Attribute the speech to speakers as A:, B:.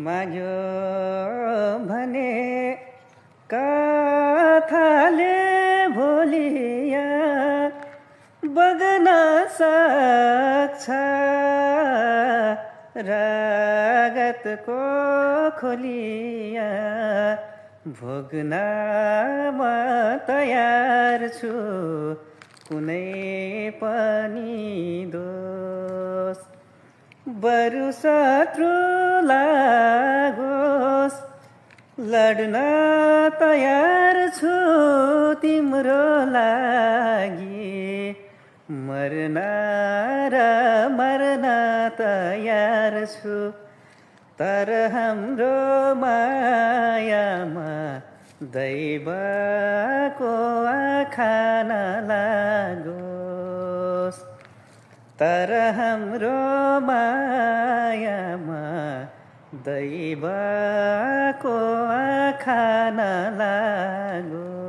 A: माग्यो भने कथाले भोलिया बग्न सक्छ रगतको खोलिया भोग्न म तयार छु कुनै पनि दोष बरु शत्रु लागोस् लड्न तयार छु तिम्रो लागि मर्न र मर्न तयार छु तर हाम्रो मायामा दैवको आँखा नलागोस् तर हाम्रो मायामा दैवको आँखा नलागोस्